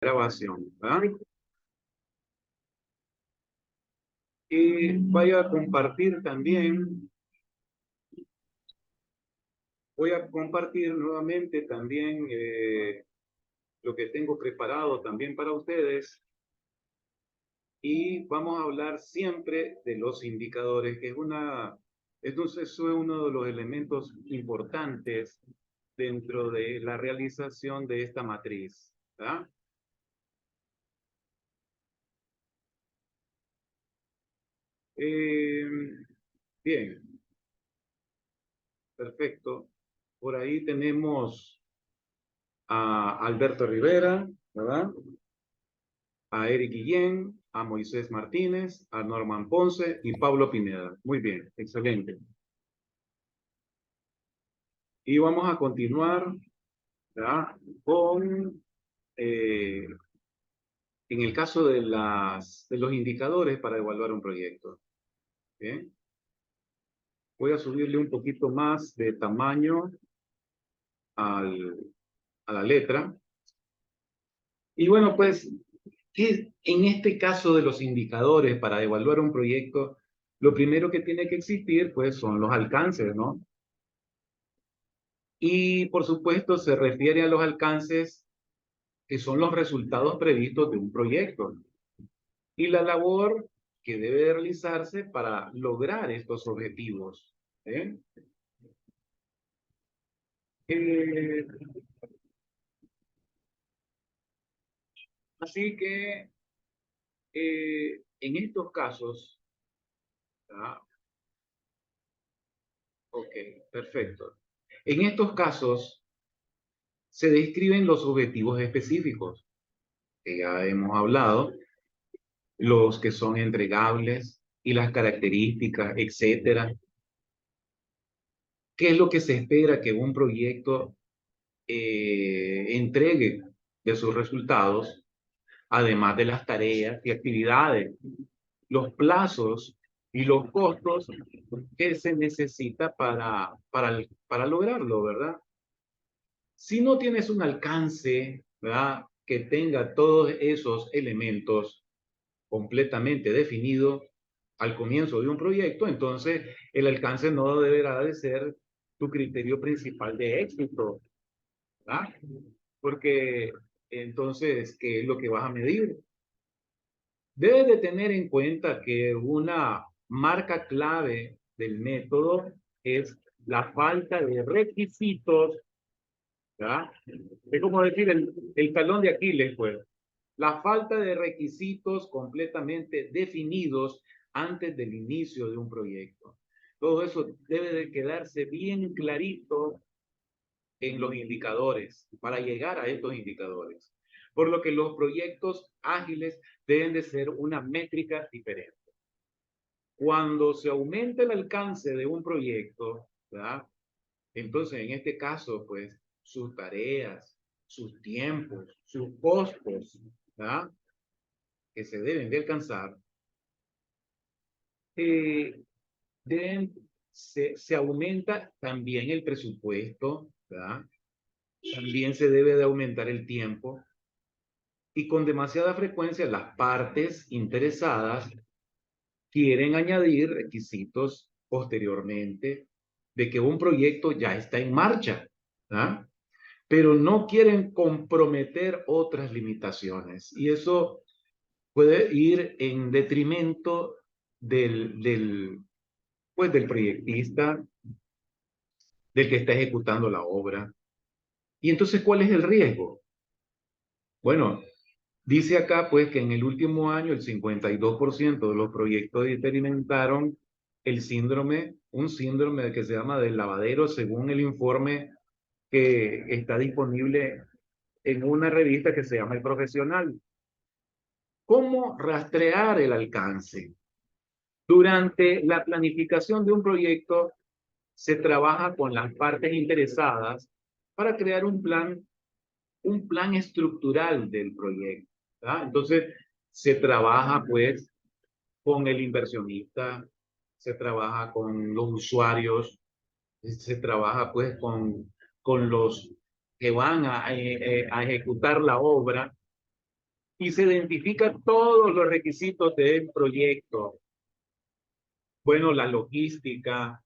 Grabación, ¿verdad? Y voy a compartir nuevamente también lo que tengo preparado también para ustedes y vamos a hablar siempre de los indicadores, que entonces eso es uno de los elementos importantes dentro de la realización de esta matriz, ¿verdad? Eh, bien, perfecto. Por ahí tenemos a Alberto Rivera, ¿verdad? A Eric Guillén, a Moisés Martínez, a Norman Ponce y Pablo Pineda. Muy bien, excelente. Y vamos a continuar, ¿verdad? Con, eh, en el caso de de los indicadores para evaluar un proyecto. ¿Bien? Voy a subirle un poquito más de tamaño al, a la letra. Y bueno, pues, en este caso de los indicadores para evaluar un proyecto, lo primero que tiene que existir, pues, son los alcances, ¿no? Y por supuesto se refiere a los alcances que son los resultados previstos de un proyecto y la labor que debe de realizarse para lograr estos objetivos. ¿Eh? Eh, Así que en estos casos, ah, ok, perfecto. En estos casos se describen los objetivos específicos, que ya hemos hablado, los que son entregables y las características, etcétera. ¿Qué es lo que se espera que un proyecto entregue de sus resultados, además de las tareas y actividades, los plazos y los costos que se necesita para lograrlo, ¿verdad? Si no tienes un alcance, ¿verdad? Que tenga todos esos elementos completamente definidos al comienzo de un proyecto, entonces el alcance no deberá de ser tu criterio principal de éxito, ¿verdad? Porque entonces, ¿qué es lo que vas a medir? Debes de tener en cuenta que una marca clave del método es la falta de requisitos, ¿verdad? Es como decir el talón de Aquiles, pues. La falta de requisitos completamente definidos antes del inicio de un proyecto. Todo eso debe de quedarse bien clarito en los indicadores, para llegar a estos indicadores. Por lo que los proyectos ágiles deben de ser una métrica diferente. Cuando se aumenta el alcance de un proyecto, ¿verdad? Entonces, en este caso, pues, sus tareas, sus tiempos, sus costos, ¿verdad? Que se deben de alcanzar, eh, deben, se aumenta también el presupuesto, ¿verdad? También se debe de aumentar el tiempo y con demasiada frecuencia las partes interesadas quieren añadir requisitos posteriormente de que un proyecto ya está en marcha, ¿ah? Pero no quieren comprometer otras limitaciones y eso puede ir en detrimento pues, del proyectista, del que está ejecutando la obra. Y entonces, ¿cuál es el riesgo? Bueno, dice acá pues que en el último año el 52% de los proyectos experimentaron un síndrome que se llama del lavadero según el informe que está disponible en una revista que se llama El Profesional. ¿Cómo rastrear el alcance? Durante la planificación de un proyecto se trabaja con las partes interesadas para crear un plan estructural del proyecto, ¿verdad? Entonces, se trabaja pues con el inversionista, se trabaja con los usuarios, se trabaja pues con los que van a ejecutar la obra y se identifican todos los requisitos del proyecto. Bueno, la logística,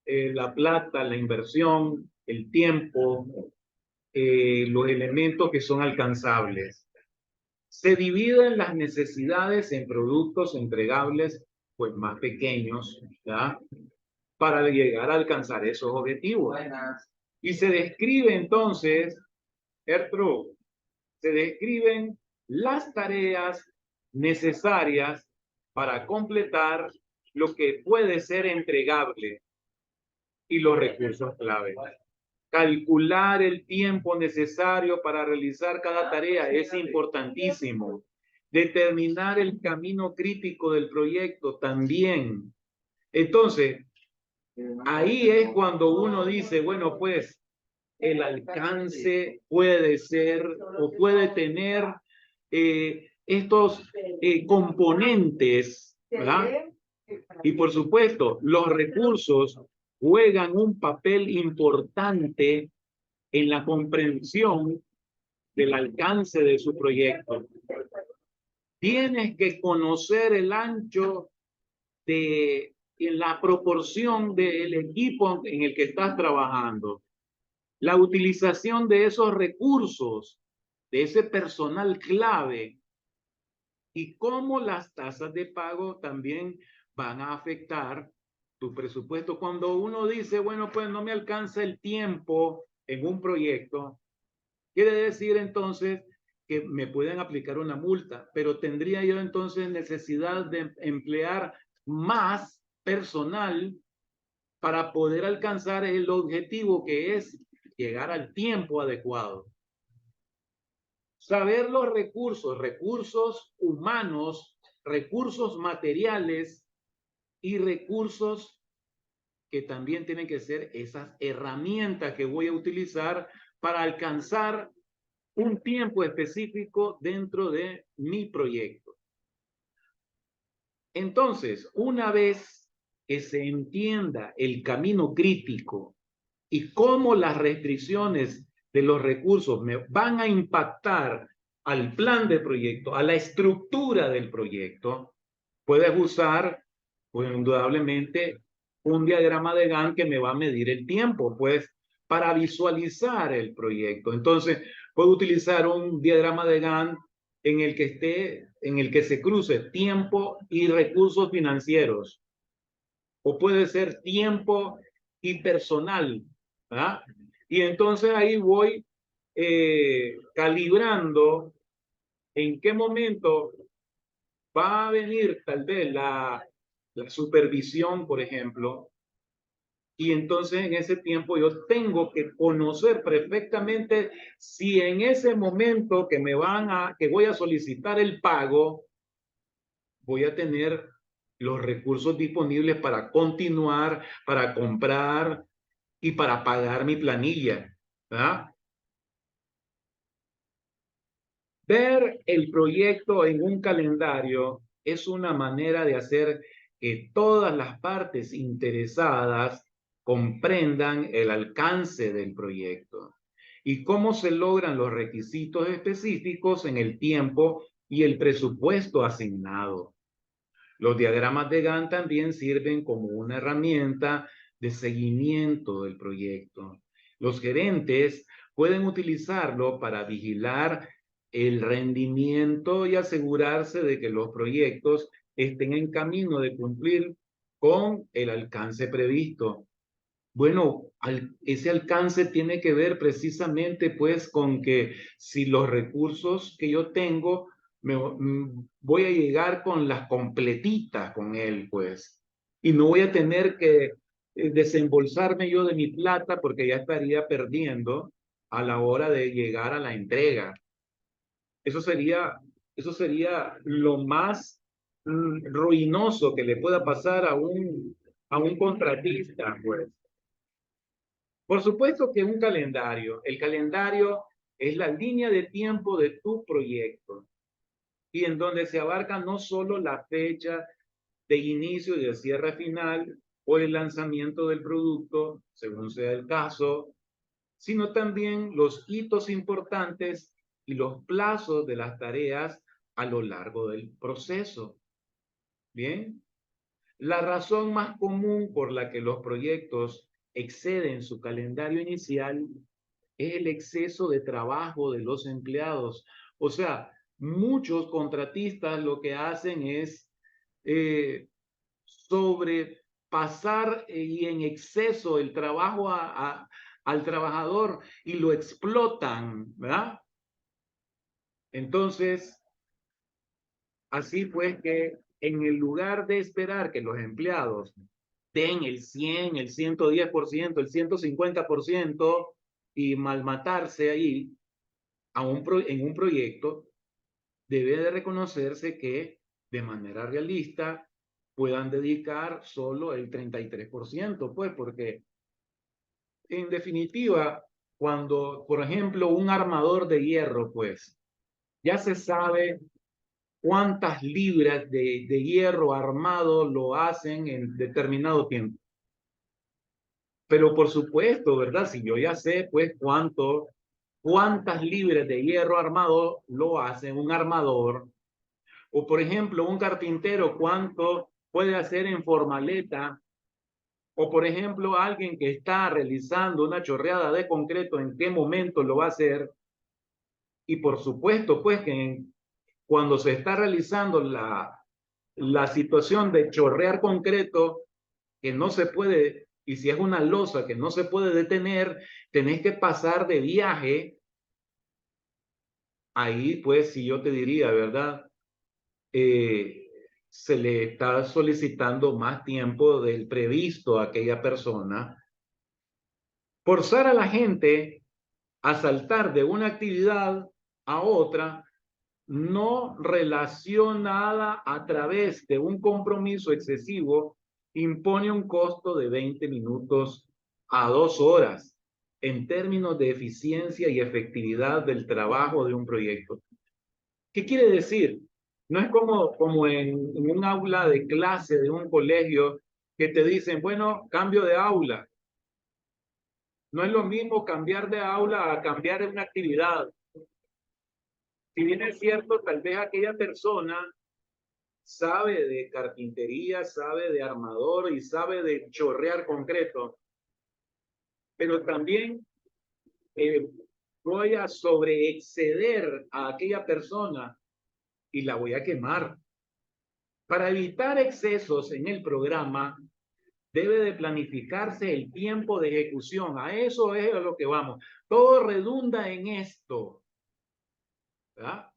la plata, la inversión, el tiempo, los elementos que son alcanzables. Se dividen las necesidades en productos entregables, pues más pequeños, ¿ya? Para llegar a alcanzar esos objetivos. Y se describe entonces, Ertro, se describen las tareas necesarias para completar lo que puede ser entregable y los recursos clave. Calcular el tiempo necesario para realizar cada tarea es importantísimo. Determinar el camino crítico del proyecto también. Entonces, ahí es cuando uno dice, bueno, pues el alcance puede ser o puede tener estos componentes, ¿verdad? Y por supuesto, los recursos juegan un papel importante en la comprensión del alcance de su proyecto. Tienes que conocer el ancho en la proporción del equipo en el que estás trabajando. La utilización de esos recursos, de ese personal clave, y cómo las tasas de pago también van a afectar tu presupuesto. Cuando uno dice, bueno, pues no me alcanza el tiempo en un proyecto, quiere decir entonces que me pueden aplicar una multa, pero tendría yo entonces necesidad de emplear más personal para poder alcanzar el objetivo que es llegar al tiempo adecuado. Saber los recursos, recursos humanos, recursos materiales y recursos que también tienen que ser esas herramientas que voy a utilizar para alcanzar un tiempo específico dentro de mi proyecto. Entonces, una vez que se entienda el camino crítico y cómo las restricciones de los recursos me van a impactar al plan de proyecto, a la estructura del proyecto, puedes usar, pues indudablemente, un diagrama de Gantt que me va a medir el tiempo, pues, para visualizar el proyecto. Entonces, puedo utilizar un diagrama de Gantt en el que se cruce tiempo y recursos financieros, o puede ser tiempo y personal, ¿verdad? Y entonces ahí voy calibrando en qué momento va a venir tal vez la supervisión, por ejemplo, y entonces en ese tiempo yo tengo que conocer perfectamente si en ese momento que voy a solicitar el pago, voy a tener los recursos disponibles para continuar, para comprar y para pagar mi planilla, ¿verdad? Ver el proyecto en un calendario es una manera de hacer que todas las partes interesadas comprendan el alcance del proyecto y cómo se logran los requisitos específicos en el tiempo y el presupuesto asignado. Los diagramas de Gantt también sirven como una herramienta de seguimiento del proyecto. Los gerentes pueden utilizarlo para vigilar el rendimiento y asegurarse de que los proyectos estén en camino de cumplir con el alcance previsto. Bueno, ese alcance tiene que ver precisamente pues con que si los recursos que yo tengo, voy a llegar con las completitas con él pues, y no voy a tener que desembolsarme yo de mi plata porque ya estaría perdiendo a la hora de llegar a la entrega. Eso sería, eso sería lo más ruinoso que le pueda pasar a un contratista pues. Por supuesto que el calendario es la línea de tiempo de tu proyecto y en donde se abarca no solo la fecha de inicio y de cierre final o el lanzamiento del producto, según sea el caso, sino también los hitos importantes y los plazos de las tareas a lo largo del proceso. Bien, la razón más común por la que los proyectos exceden su calendario inicial es el exceso de trabajo de los empleados. O sea, muchos contratistas lo que hacen es sobrepasar y en exceso el trabajo al trabajador y lo explotan, ¿verdad? Entonces, así pues que en el lugar de esperar que los empleados den el 100, el 110%, el 150% y malmatarse ahí en un proyecto, debe de reconocerse que de manera realista puedan dedicar solo el 33%, pues porque en definitiva, cuando, por ejemplo, un armador de hierro, pues ya se sabe cuántas libras de hierro armado lo hacen en determinado tiempo. Pero por supuesto, ¿verdad? Si yo ya sé, pues, cuántas libras de hierro armado lo hace un armador, o por ejemplo, un carpintero, cuánto puede hacer en formaleta, o por ejemplo, alguien que está realizando una chorreada de concreto, en qué momento lo va a hacer. Y por supuesto, pues, que cuando se está realizando la situación de chorrear concreto, que no se puede, y si es una losa que no se puede detener, tenés que pasar de viaje, ahí pues si yo te diría, ¿verdad? Se le está solicitando más tiempo del previsto a aquella persona. Forzar a la gente a saltar de una actividad a otra no relacionada a través de un compromiso excesivo impone un costo de 20 minutos a 2 horas en términos de eficiencia y efectividad del trabajo de un proyecto. ¿Qué quiere decir? No es como en un aula de clase de un colegio que te dicen, bueno, cambio de aula. No es lo mismo cambiar de aula a cambiar de una actividad. Si bien es cierto, tal vez aquella persona sabe de carpintería, sabe de armador y sabe de chorrear concreto, pero también eh, voy a sobreexceder a aquella persona y la voy a quemar. Para evitar excesos en el programa, debe de planificarse el tiempo de ejecución. A eso es a lo que vamos. Todo redunda en esto, ¿verdad?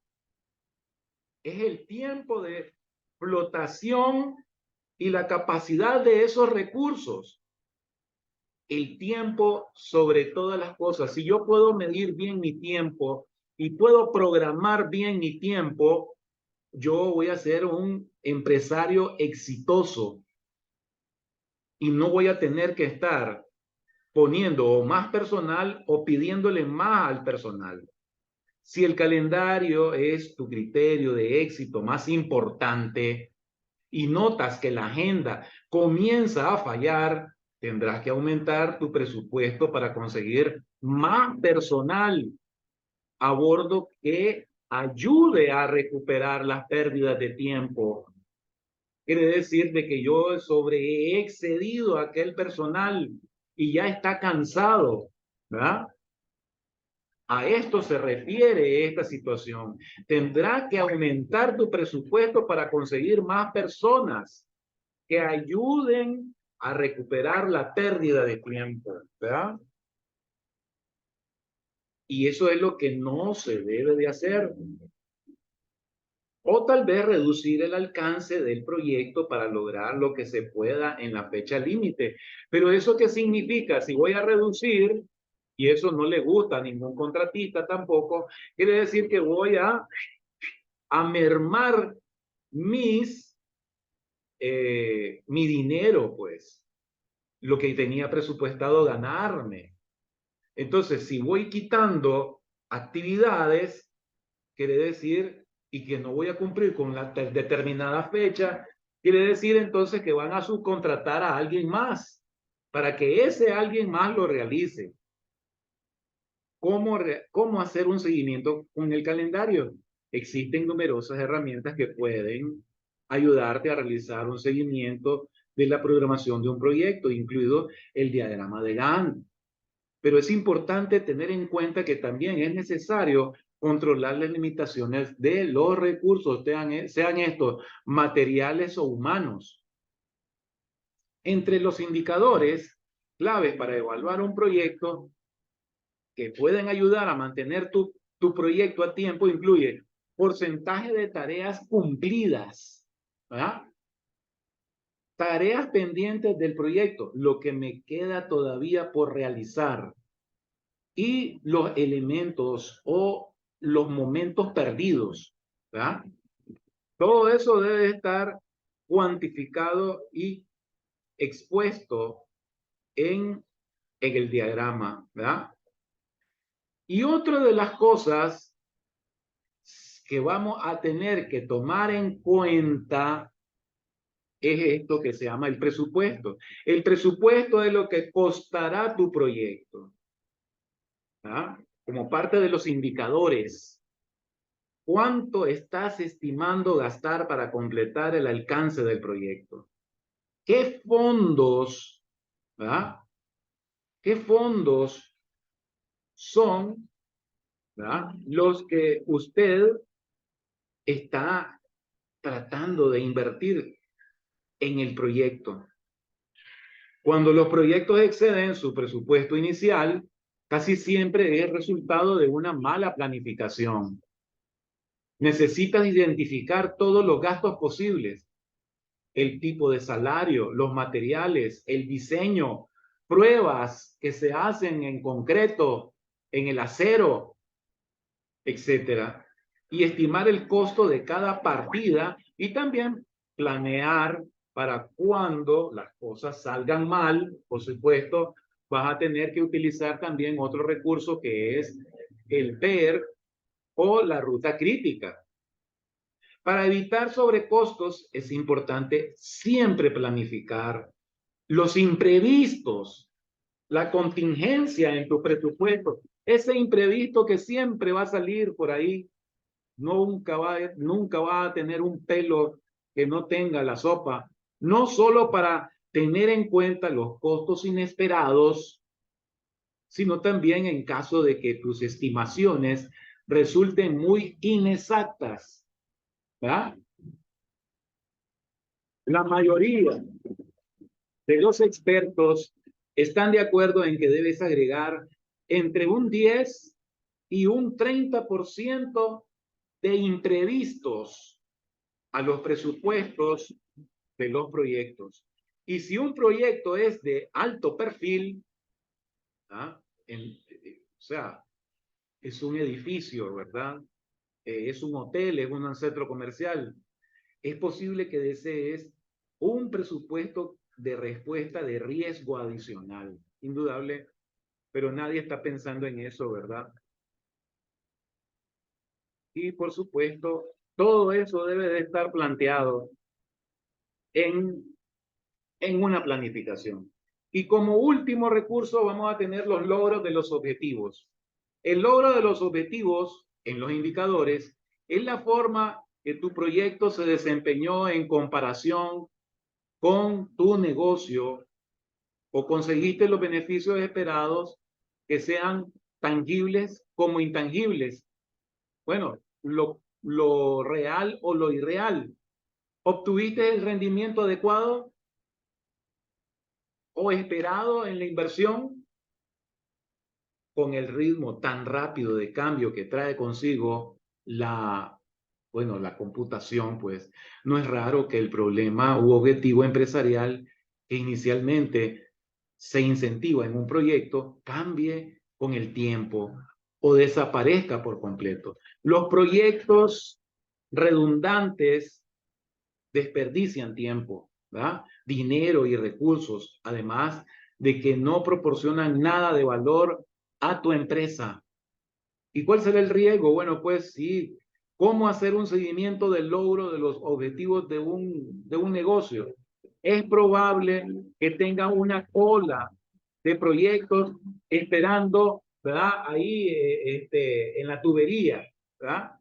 Es el tiempo de flotación y la capacidad de esos recursos. El tiempo sobre todas las cosas. Si yo puedo medir bien mi tiempo y puedo programar bien mi tiempo, yo voy a ser un empresario exitoso y no voy a tener que estar poniendo más personal o pidiéndole más al personal. Si el calendario es tu criterio de éxito más importante y notas que la agenda comienza a fallar, tendrás que aumentar tu presupuesto para conseguir más personal a bordo que ayude a recuperar las pérdidas de tiempo. Quiere decir de que yo sobre he excedido a aquel personal y ya está cansado, ¿verdad? A esto se refiere esta situación. Tendrá que aumentar tu presupuesto para conseguir más personas que ayuden a recuperar la pérdida de tiempo, ¿verdad? Y eso es lo que no se debe de hacer. O tal vez reducir el alcance del proyecto para lograr lo que se pueda en la fecha límite. Pero ¿eso qué significa? Si voy a reducir, y eso no le gusta a ningún contratista tampoco, quiere decir que voy a mermar mi dinero, pues, lo que tenía presupuestado ganarme. Entonces, si voy quitando actividades, quiere decir, y que no voy a cumplir con la determinada fecha, quiere decir entonces que van a subcontratar a alguien más para que ese alguien más lo realice. cómo hacer un seguimiento con el calendario. Existen numerosas herramientas que pueden ayudarte a realizar un seguimiento de la programación de un proyecto, incluido el diagrama de Gantt. Pero es importante tener en cuenta que también es necesario controlar las limitaciones de los recursos, sean estos materiales o humanos. Entre los indicadores claves para evaluar un proyecto que pueden ayudar a mantener tu proyecto a tiempo incluye porcentaje de tareas cumplidas, ¿verdad? Tareas pendientes del proyecto, lo que me queda todavía por realizar, y los elementos o los momentos perdidos, ¿verdad? Todo eso debe estar cuantificado y expuesto en el diagrama, ¿verdad? Y otra de las cosas que vamos a tener que tomar en cuenta es esto que se llama el presupuesto. El presupuesto es lo que costará tu proyecto, ¿verdad? Como parte de los indicadores. ¿Cuánto estás estimando gastar para completar el alcance del proyecto? ¿Qué fondos, ¿verdad? ¿Qué fondos son, ¿verdad?, los que usted está tratando de invertir en el proyecto? Cuando los proyectos exceden su presupuesto inicial, casi siempre es resultado de una mala planificación. Necesitas identificar todos los gastos posibles, el tipo de salario, los materiales, el diseño, pruebas que se hacen en concreto, en el acero, etcétera, y estimar el costo de cada partida y también planear para cuando las cosas salgan mal. Por supuesto, vas a tener que utilizar también otro recurso que es el PER o la ruta crítica. Para evitar sobrecostos es importante siempre planificar los imprevistos, la contingencia en tu presupuesto, ese imprevisto que siempre va a salir por ahí. Nunca va a tener un pelo que no tenga la sopa, no solo para tener en cuenta los costos inesperados, sino también en caso de que tus estimaciones resulten muy inexactas, ¿verdad? La mayoría de los expertos están de acuerdo en que debes agregar entre un 10 y un 30% de imprevistos a los presupuestos de los proyectos. Y si un proyecto es de alto perfil, ¿ah?, o sea, es un edificio, ¿verdad? Es un hotel, es un centro comercial, es posible que desees un presupuesto de respuesta de riesgo adicional. Indudable, pero nadie está pensando en eso, ¿verdad? Y por supuesto, todo eso debe de estar planteado en una planificación. Y como último recurso vamos a tener los logros de los objetivos. El logro de los objetivos en los indicadores es la forma que tu proyecto se desempeñó en comparación con tu negocio, o conseguiste los beneficios esperados, que sean tangibles como intangibles. Bueno, lo real o lo irreal. ¿Obtuviste el rendimiento adecuado o esperado en la inversión? Con el ritmo tan rápido de cambio que trae consigo la computación, pues no es raro que el problema u objetivo empresarial que inicialmente se incentiva en un proyecto cambie con el tiempo o desaparezca por completo. Los proyectos redundantes desperdician tiempo, ¿verdad?, dinero y recursos, además de que no proporcionan nada de valor a tu empresa. ¿Y cuál será el riesgo? Bueno, pues sí, ¿cómo hacer un seguimiento del logro de los objetivos de un negocio? Es probable que tenga una cola de proyectos esperando, ¿verdad? Ahí en la tubería, ¿verdad?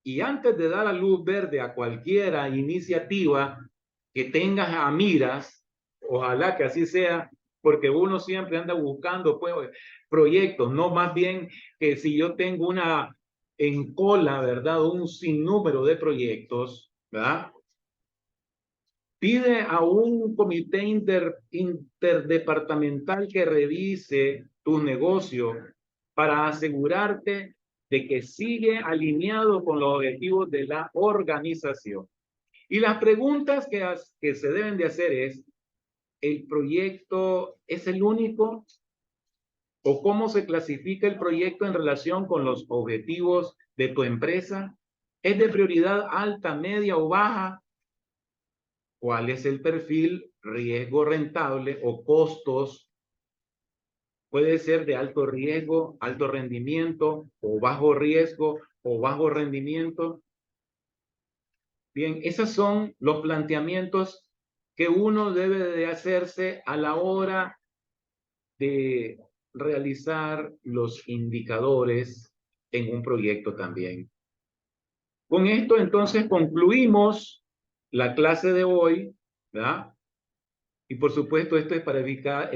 Y antes de dar la luz verde a cualquier iniciativa que tengas a miras, ojalá que así sea, porque uno siempre anda buscando pues, proyectos, no más bien que si yo tengo una en cola, ¿verdad? Un sinnúmero de proyectos, ¿verdad? Pide a un comité interdepartamental que revise tu negocio para asegurarte de que sigue alineado con los objetivos de la organización. Y las preguntas que se deben de hacer es, ¿el proyecto es el único? ¿O cómo se clasifica el proyecto en relación con los objetivos de tu empresa? ¿Es de prioridad alta, media o baja? ¿Cuál es el perfil riesgo rentable o costos? Puede ser de alto riesgo, alto rendimiento o bajo riesgo o bajo rendimiento. Bien, esos son los planteamientos que uno debe de hacerse a la hora de realizar los indicadores en un proyecto también. Con esto entonces concluimos la clase de hoy, ¿verdad? Y por supuesto esto es para evitar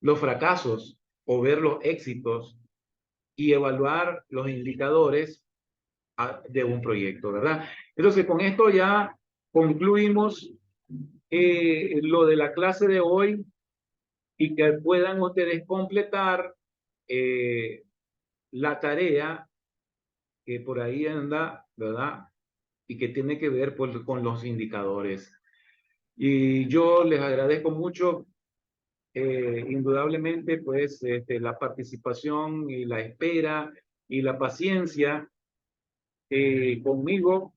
los fracasos o ver los éxitos y evaluar los indicadores de un proyecto, ¿verdad? Entonces con esto ya concluimos lo de la clase de hoy y que puedan ustedes completar eh, la tarea que por ahí anda, ¿verdad? Y que tiene que ver pues, con los indicadores. Y yo les agradezco mucho, indudablemente, pues la participación y la espera y la paciencia conmigo.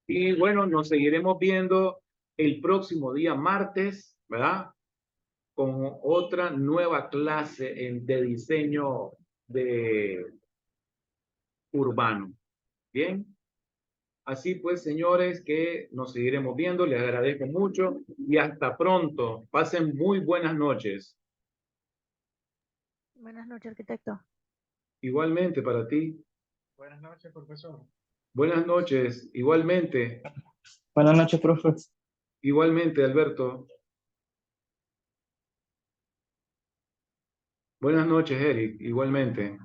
Y bueno, nos seguiremos viendo el próximo día martes, ¿verdad? Con otra nueva clase de diseño de urbano. Bien. Así pues, señores, que nos seguiremos viendo. Les agradezco mucho y hasta pronto. Pasen muy buenas noches. Buenas noches, arquitecto. Igualmente para ti. Buenas noches, profesor. Buenas noches. Igualmente. Buenas noches, profe. Igualmente, Alberto. Buenas noches, Eric. Igualmente.